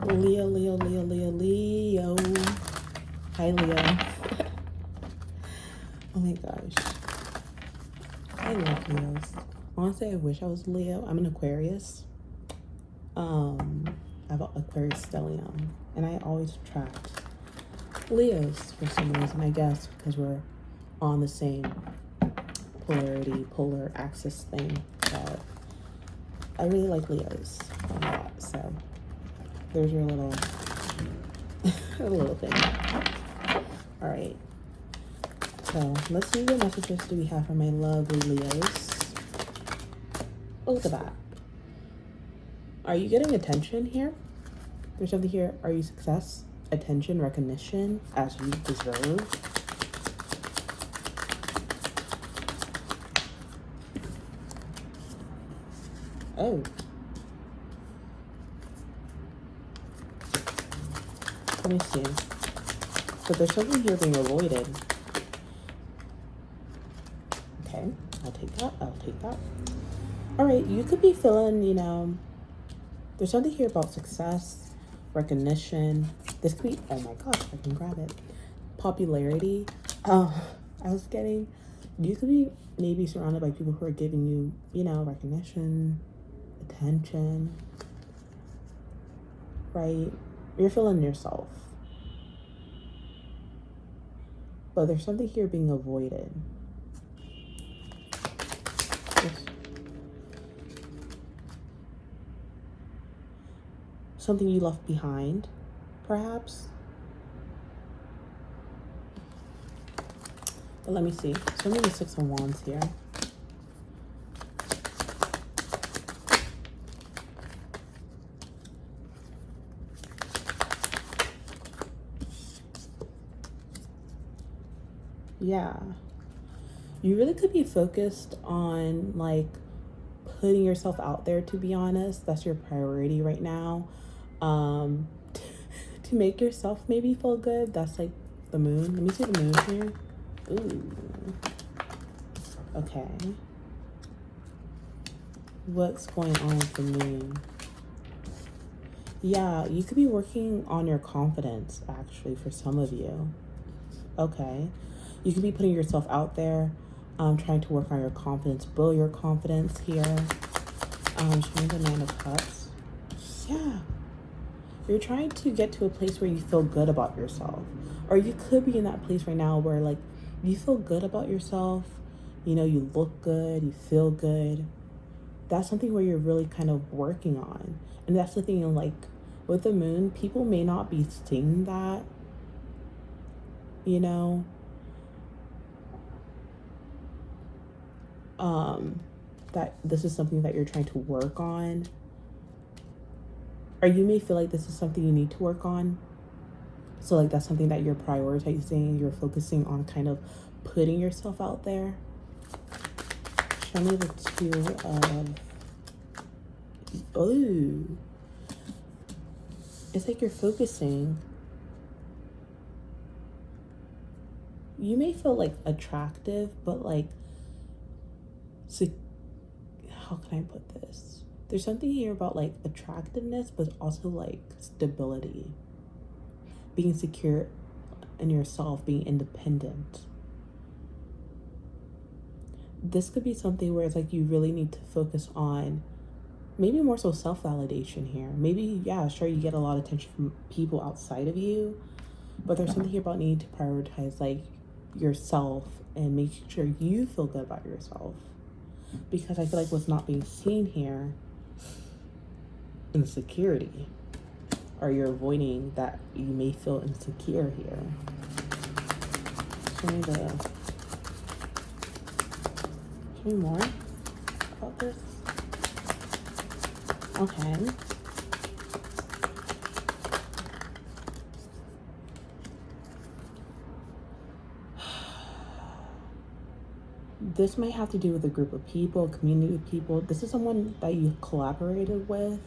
Leo, Leo, Leo, Leo, Leo. Hi, Leo. Oh my gosh. I love Leos. Honestly, I wish I was Leo. I'm an Aquarius. I have an Aquarius stellium, and I always attract Leos for some reason, I guess, because we're on the same polar axis thing. But I really like Leos a lot, so there's your little a little thing. All right, so let's see what messages do we have for my lovely Leos. Oh, look at that. Are you getting attention here? There's something here. Are you success, attention, recognition as you deserve? Oh. Let me see. So there's something here being avoided. Okay, I'll take that. I'll take that. All right, you could be feeling, there's something here about success, recognition. This could be, oh my gosh, I can grab it. Popularity. You could be maybe surrounded by people who are giving you, recognition, attention, right? You're feeling yourself. But there's something here being avoided. Something you left behind, perhaps. But let me see. So many 6 of Wands here. Yeah. You really could be focused on putting yourself out there, to be honest. That's your priority right now. To make yourself maybe feel good. That's like the moon. Let me see the moon here. Ooh. Okay. What's going on with the moon? Yeah, you could be working on your confidence, actually, for some of you. Okay. You could be putting yourself out there, trying to work on your confidence, build your confidence here. Showing the 9 of Cups. Yeah. You're trying to get to a place where you feel good about yourself. Or you could be in that place right now where you feel good about yourself. You look good, you feel good. That's something where you're really kind of working on. And that's the thing, with the moon, people may not be seeing that, that this is something that you're trying to work on. Or you may feel like this is something you need to work on. So that's something that you're prioritizing, you're focusing on kind of putting yourself out there. Show me the 2 of, oh, it's like you're focusing. You may feel attractive, but how can I put this? There's something here about attractiveness, but also stability, being secure in yourself, being independent. This could be something where it's you really need to focus on maybe more so self-validation here. Maybe, yeah, sure, you get a lot of attention from people outside of you, but there's something here about needing to prioritize yourself and make sure you feel good about yourself. Because I feel what's not being seen here, insecurity, or you're avoiding that you may feel insecure here. Show me more about this. Okay. This might have to do with a group of people, community of people. This is someone that you collaborated with.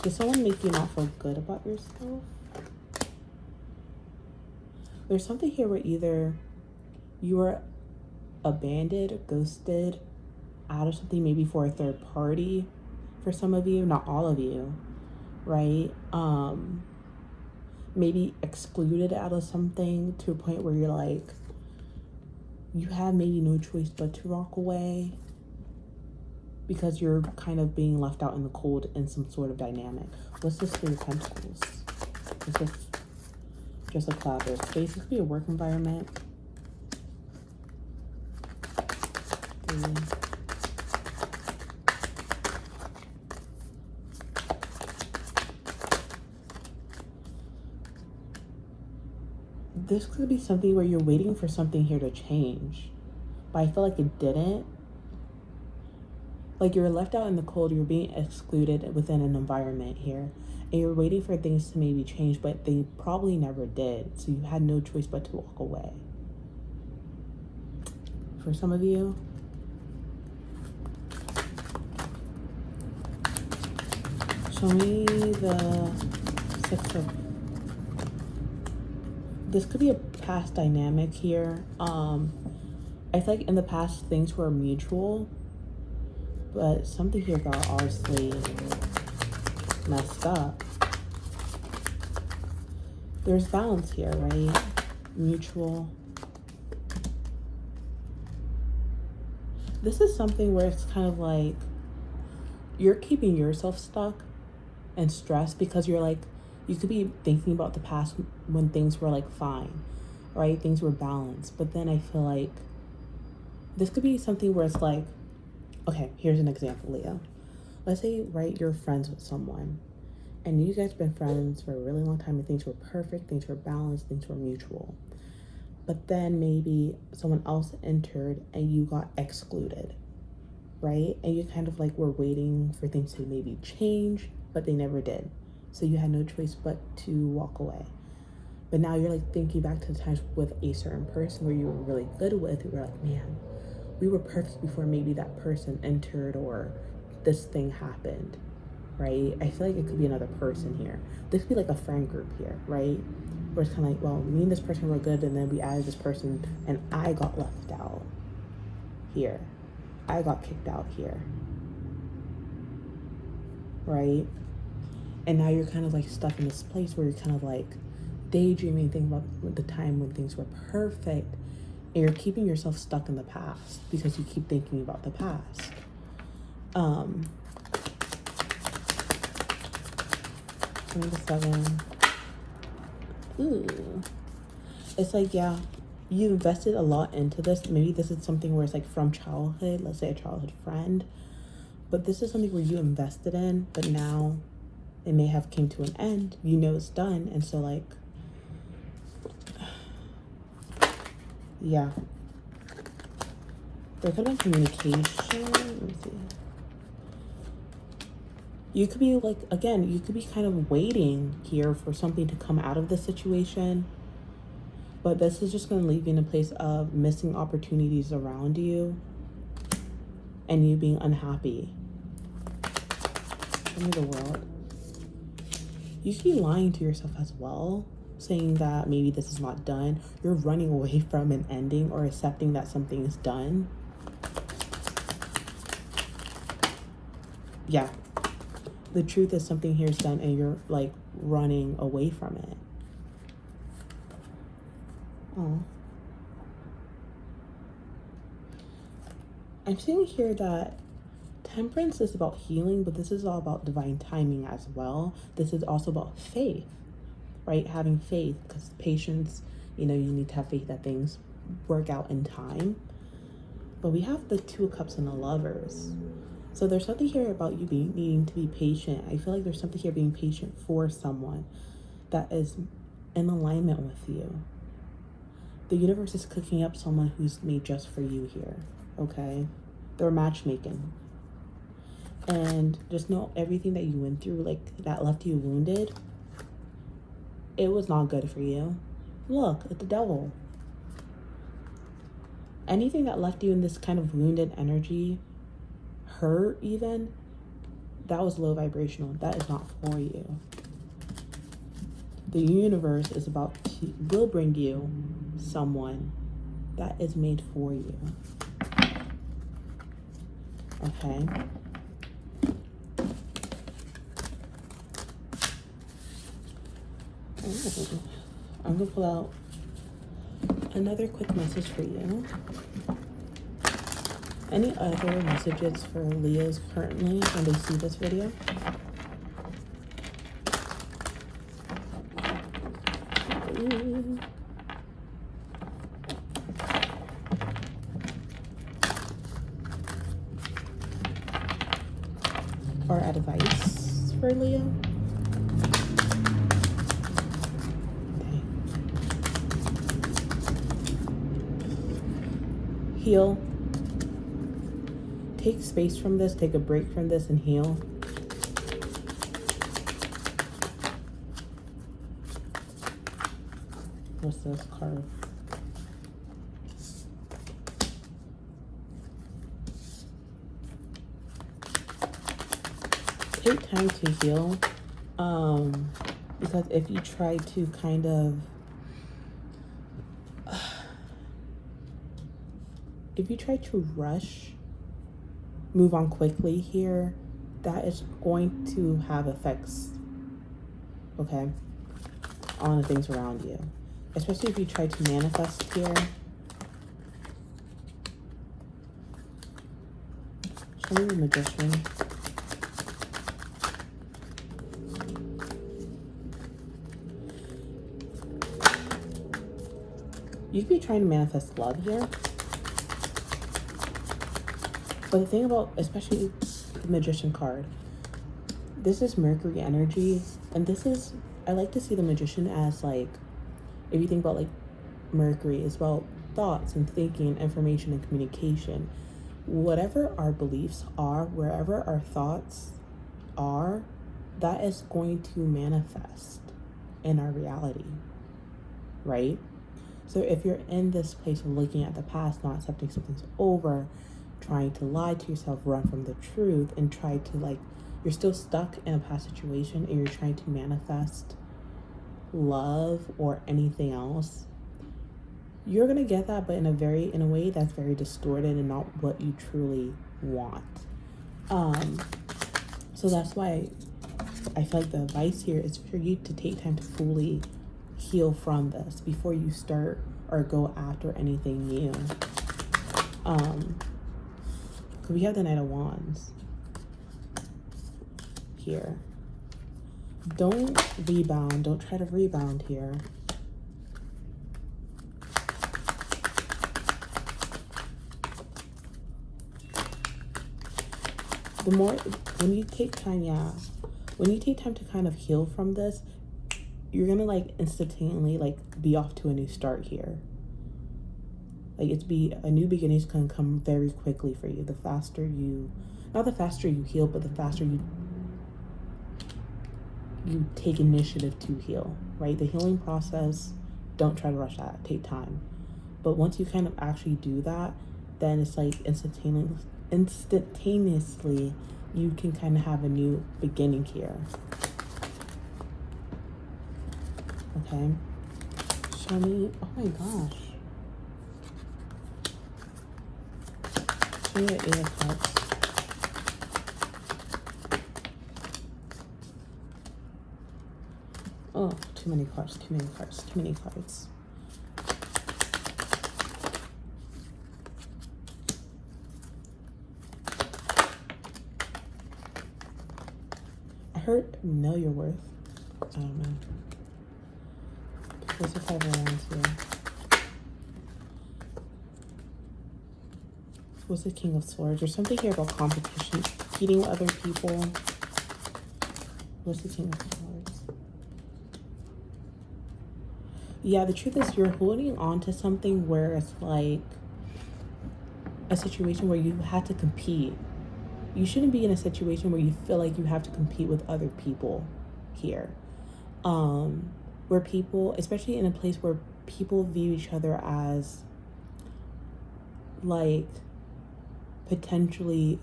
Does someone make you not feel good about yourself? There's something here where either you were abandoned, ghosted, out of something maybe for a third party for some of you, not all of you. right? Maybe excluded out of something to a point where you're like, you have maybe no choice but to walk away because you're kind of being left out in the cold in some sort of dynamic. What's this Three of Pentacles? Is this just a cloud or space? This could be a work environment. This could be something where you're waiting for something here to change, but I feel like it didn't. Like, you're left out in the cold, you're being excluded within an environment here, and you're waiting for things to maybe change, but they probably never did. So you had no choice but to walk away. For some of you, show me the Six of... This could be a past dynamic here. I feel like in the past things were mutual, but something here got obviously messed up. There's balance here, right? Mutual. This is something where it's kind of like you're keeping yourself stuck and stressed because you're like, you could be thinking about the past when things were like fine, right? Things were balanced. But then I feel like this could be something where it's like, okay, here's an example, Leo. Let's say, right, you're friends with someone and you guys been friends for a really long time and things were perfect, things were balanced, things were mutual. But then maybe someone else entered and you got excluded, right? And you kind of like were waiting for things to maybe change, but they never did. So you had no choice but to walk away. But now you're like thinking back to the times with a certain person where you were really good with. You were like, man, we were perfect before maybe that person entered or this thing happened, right? I feel like it could be another person here. This could be like a friend group here, right? Where it's kind of like, well, me and this person were good, and then we added this person and I got left out here. I got kicked out here, right? And now you're kind of like stuck in this place where you're kind of like daydreaming, thinking about the time when things were perfect, and you're keeping yourself stuck in the past because you keep thinking about the past. Number 7. Ooh. It's like, yeah, you invested a lot into this. Maybe this is something where it's like from childhood, let's say a childhood friend. But this is something where you invested in, but now it may have came to an end. You know it's done. And so like, yeah. There could have been communication. Let me see. You could be like, again, you could be kind of waiting here for something to come out of the situation. But this is just going to leave you in a place of missing opportunities around you and you being unhappy. Show me the World. You could be lying to yourself as well, saying that maybe this is not done. You're running away from an ending or accepting that something is done. Yeah. The truth is something here is done and you're like running away from it. Oh. I'm seeing here that Temperance is about healing, but this is all about divine timing as well. This is also about faith, right? Having faith, because patience, you know, you need to have faith that things work out in time. But we have the Two of Cups and the Lovers. So there's something here about you needing to be patient. I feel like there's something here being patient for someone that is in alignment with you. The universe is cooking up someone who's made just for you here, okay? They're matchmaking. And just know everything that you went through, like, that left you wounded, it was not good for you. Look, it's the Devil. Anything that left you in this kind of wounded energy, hurt even, that was low vibrational. That is not for you. The universe is will bring you someone that is made for you. Okay. Ooh. I'm gonna pull out another quick message for you. Any other messages for Leos currently when they see this video? Ooh. Or advice for Leo? Okay. Heal. Take space from this, take a break from this, and heal. What's this card? Take time to heal. Because if you try to kind of if you try to rush, move on quickly here, that is going to have effects, okay, on the things around you. Especially if you try to manifest here. Show me the Magician. You could be trying to manifest love here. But the thing about, especially the Magician card, this is Mercury energy. And this is, I like to see the Magician as like, if you think about like Mercury, it's about thoughts and thinking and information and communication. Whatever our beliefs are, wherever our thoughts are, that is going to manifest in our reality, right? So if you're in this place of looking at the past, not accepting something's over, trying to lie to yourself, run from the truth, and try to like, you're still stuck in a past situation and you're trying to manifest love or anything else, you're gonna get that, but in a way that's very distorted and not what you truly want. So that's why I feel like the advice here is for you to take time to fully heal from this before you start or go after anything new. Because we have the Knight of Wands here. Don't rebound. Don't try to rebound here. The more, when you take time, when you take time to kind of heal from this, you're gonna like instantaneously like be off to a new start here. Like a new beginning is gonna come very quickly for you. The faster you, not the faster you heal, but the faster you take initiative to heal, right? The healing process, don't try to rush that, take time. But once you kind of actually do that, then it's like instantaneously you can kind of have a new beginning here. Okay, show me, oh my gosh. Show me the Eight of Cups. Oh, too many cards, too many cards, too many cards. I heard know your worth. I don't know. What's the Five of Wands here? What's the King of Swords? There's something here about competition, competing with other people. What's the King of Swords? Yeah, the truth is you're holding on to something where it's like a situation where you had to compete. You shouldn't be in a situation where you feel like you have to compete with other people here. Where people, especially in a place where people view each other as like potentially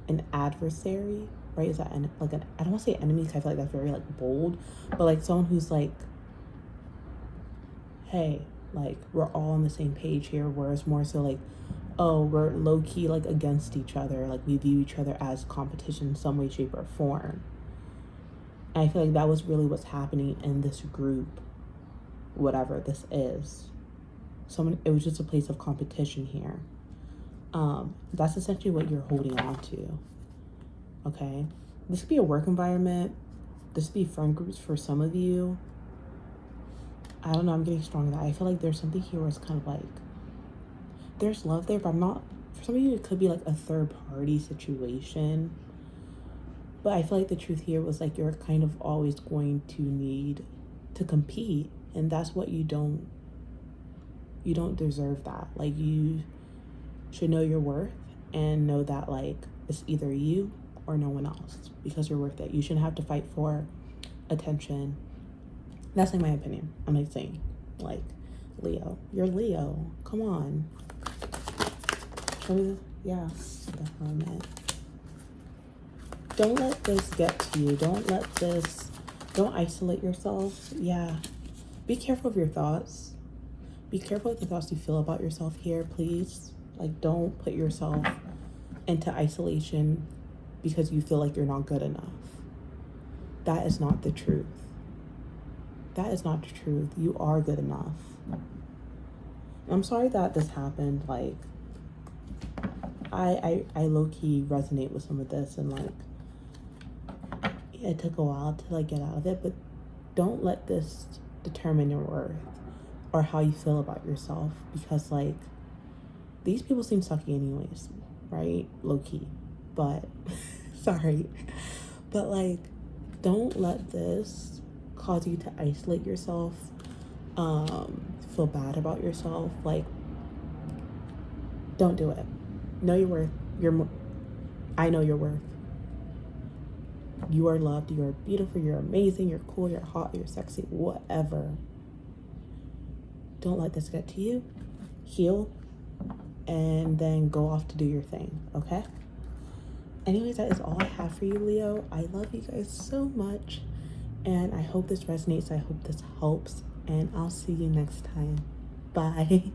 an adversary, right? Is that like an, I don't want to say enemy because I feel like that's very like bold, but like someone who's like, hey, like we're all on the same page here, whereas more so like, oh, we're low-key like against each other, like we view each other as competition in some way, shape, or form. And I feel like that was really what's happening in this group, whatever this is. It was just a place of competition here. That's essentially what you're holding on to. Okay? This could be a work environment. This could be friend groups for some of you. I don't know, I'm getting strong in that. I feel like there's something here where it's kind of like, there's love there, but I'm not, for some of you, it could be like a third party situation. But I feel like the truth here was like, you're kind of always going to need to compete. And that's what you don't deserve that. Like, you should know your worth and know that like, it's either you or no one else, because you're worth it. You shouldn't have to fight for attention. That's like my opinion. I'm like saying, like, Leo, you're Leo. Come on. Show me the Hermit. Don't let this get to you. Don't isolate yourself. Yeah. Be careful of your thoughts. Be careful with the thoughts you feel about yourself here, please. Like, don't put yourself into isolation because you feel like you're not good enough. That is not the truth. That is not the truth. You are good enough. I'm sorry that this happened. Like, I low-key resonate with some of this, and like, it took a while to like get out of it, but don't let this determine your worth or how you feel about yourself, because like, these people seem sucky anyways, right? Low-key. But sorry. But like, don't let this cause you to isolate yourself, feel bad about yourself. Like, don't do it. Know your worth. I know your worth. You are loved. You are beautiful. You're amazing. You're cool. You're hot. You're sexy. Whatever. Don't let this get to you. Heal. And then go off to do your thing. Okay? Anyways, that is all I have for you, Leo. I love you guys so much. And I hope this resonates. I hope this helps. And I'll see you next time. Bye.